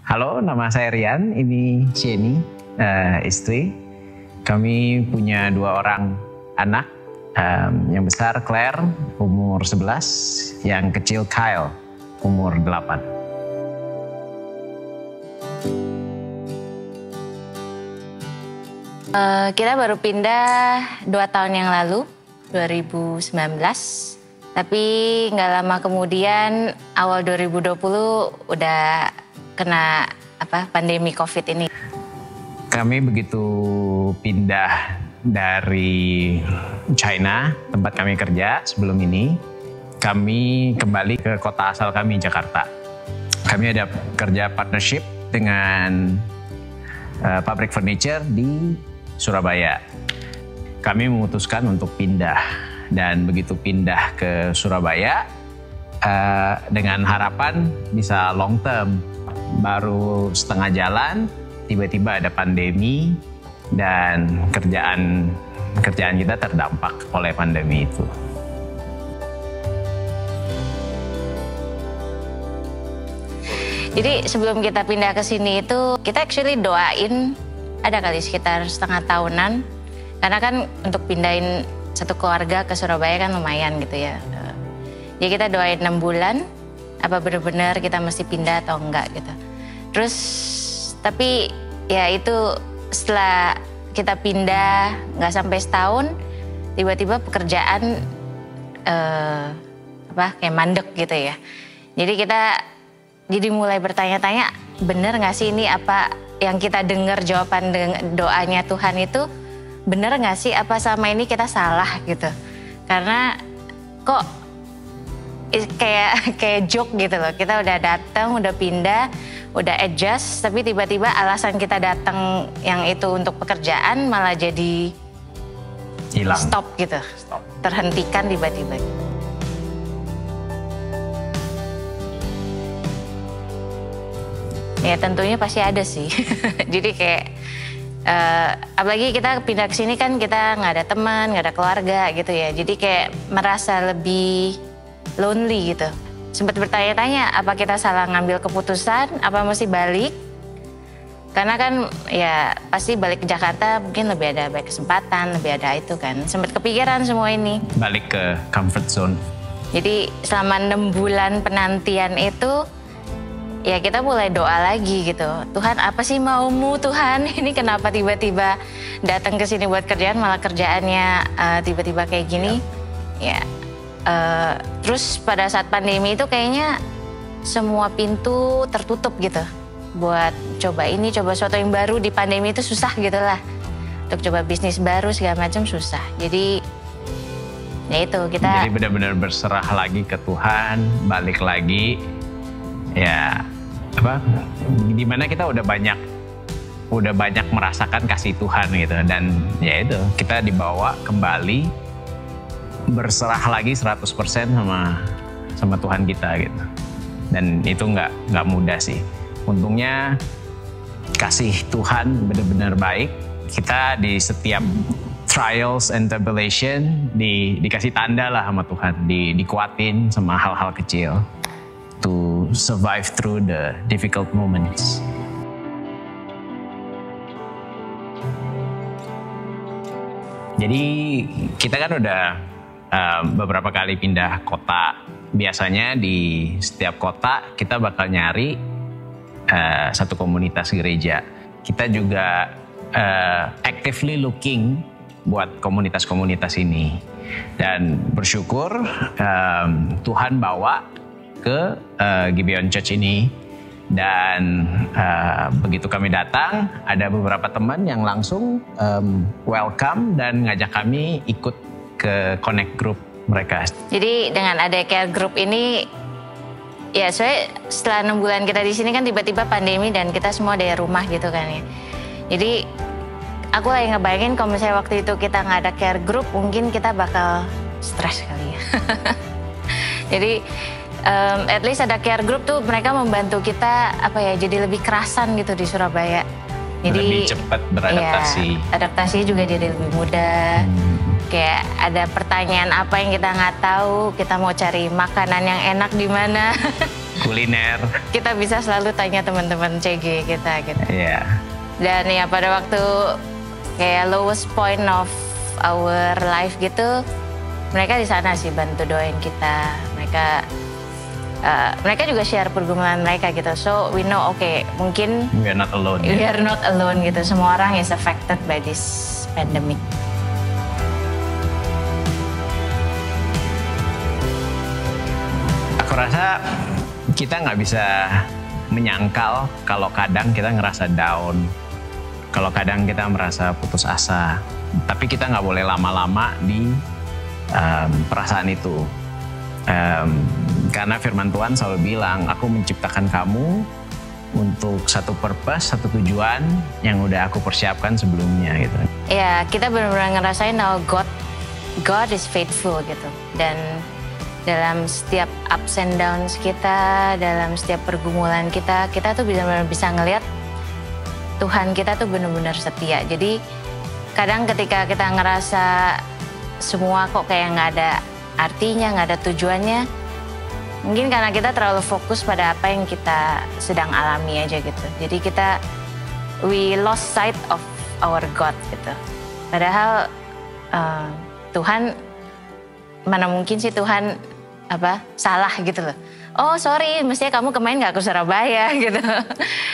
Halo, nama saya Rian, ini Jenny, istri. Kami punya 2 orang anak, yang besar Claire, umur 11, yang kecil Kyle, umur 8. Kita baru pindah 2 tahun yang lalu, 2019. Tapi nggak lama kemudian, awal 2020 udah kena pandemi COVID ini. Kami begitu pindah dari China, tempat kami kerja sebelum ini, kami kembali ke kota asal kami, Jakarta. Kami ada kerja partnership dengan pabrik furniture di Surabaya. Kami memutuskan untuk pindah, dan begitu pindah ke Surabaya dengan harapan bisa long term. Baru setengah jalan, tiba-tiba ada pandemi dan kerjaan kita terdampak oleh pandemi itu. Jadi sebelum kita pindah ke sini itu, kita actually doain ada kali sekitar setengah tahunan. Karena kan untuk pindahin satu keluarga ke Surabaya kan lumayan gitu ya. Jadi kita doain 6 bulan, apa benar-benar kita mesti pindah atau enggak gitu. Terus tapi ya itu setelah kita pindah nggak sampai setahun, tiba-tiba pekerjaan kayak mandek gitu ya. Jadi kita mulai bertanya-tanya, bener nggak sih ini apa yang kita dengar jawaban doanya Tuhan itu bener nggak sih, apa sama ini kita salah gitu. Karena kok kayak joke gitu loh, kita udah datang, udah pindah, udah adjust, tapi tiba-tiba alasan kita datang yang itu untuk pekerjaan malah jadi hilang, stop gitu, terhentikan tiba-tiba. Ya tentunya pasti ada sih. Jadi kayak apalagi kita pindah ke sini kan kita nggak ada teman, nggak ada keluarga gitu ya. Jadi kayak merasa lebih lonely gitu. Sempat bertanya-tanya apa kita salah ngambil keputusan, apa mesti balik. Karena kan ya pasti balik ke Jakarta mungkin lebih ada banyak kesempatan, lebih ada itu kan. Sempat kepikiran semua ini. Balik ke comfort zone. Jadi selama 6 bulan penantian itu ya kita mulai doa lagi gitu. Tuhan, apa sih maumu Tuhan? Ini kenapa tiba-tiba datang ke sini buat kerjaan malah kerjaannya tiba-tiba kayak gini? Ya. Terus pada saat pandemi itu kayaknya semua pintu tertutup gitu. Buat coba ini, coba sesuatu yang baru di pandemi itu susah gitu lah. Untuk coba bisnis baru segala macam susah. Jadi ya itu kita. Jadi benar-benar berserah lagi ke Tuhan, balik lagi. Ya dimana kita udah banyak merasakan kasih Tuhan gitu, dan ya itu kita dibawa kembali berserah lagi 100% sama Tuhan kita gitu. Dan itu nggak mudah sih. Untungnya kasih Tuhan benar-benar baik. Kita di setiap trials and tribulation dikasih tanda lah sama Tuhan, dikuatin sama hal-hal kecil to survive through the difficult moments. Jadi kita kan udah beberapa kali pindah kota. Biasanya di setiap kota kita bakal nyari satu komunitas gereja. Kita juga actively looking buat komunitas-komunitas ini. Dan bersyukur Tuhan bawa ke Gibeon Church ini. Dan begitu kami datang, ada beberapa teman yang langsung welcome dan ngajak kami ikut ke Connect Group mereka. Jadi dengan ada care group ini, ya soalnya setelah 6 bulan kita di sini kan tiba-tiba pandemi dan kita semua dari rumah gitu kan ya. Jadi aku lagi ngebayangin kalau misalnya waktu itu kita nggak ada care group, mungkin kita bakal stres kali ya. Jadi at least ada care group tuh, mereka membantu kita jadi lebih kerasan gitu di Surabaya. Jadi lebih cepat beradaptasi. Ya, adaptasinya juga jadi lebih mudah. Kayak ada pertanyaan apa yang kita nggak tahu, kita mau cari makanan yang enak di mana. kuliner. Kita bisa selalu tanya teman-teman CG kita gitu. Iya. Dan ya pada waktu kayak lowest point of our life gitu, mereka di sana sih bantu doain kita. Mereka juga share pergumulan mereka gitu. So we know mungkin We are not alone. we are not alone gitu. Semua orang is affected by this pandemic. Aku rasa kita nggak bisa menyangkal kalau kadang kita ngerasa down, kalau kadang kita merasa putus asa. Tapi kita nggak boleh lama-lama di perasaan itu. Karena firman Tuhan selalu bilang, aku menciptakan kamu untuk satu purpose, satu tujuan yang udah aku persiapkan sebelumnya gitu. Ya, kita benar-benar ngerasain God is faithful gitu. Dan dalam setiap ups and downs kita, dalam setiap pergumulan kita tuh benar-benar bisa ngelihat Tuhan kita tuh benar-benar setia. Jadi kadang ketika kita ngerasa semua kok kayak nggak ada artinya, nggak ada tujuannya, mungkin karena kita terlalu fokus pada apa yang kita sedang alami aja gitu. Jadi we lost sight of our God gitu. Padahal Tuhan, mana mungkin sih Tuhan salah gitu loh. Oh sorry, mestinya kamu kemarin nggak ke Surabaya gitu.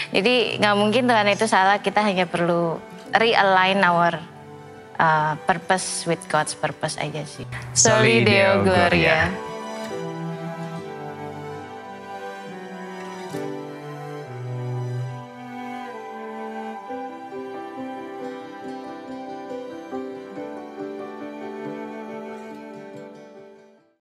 Jadi nggak mungkin Tuhan itu salah, kita hanya perlu realign our purpose with God's purpose aja sih. Soli Deo Gloria.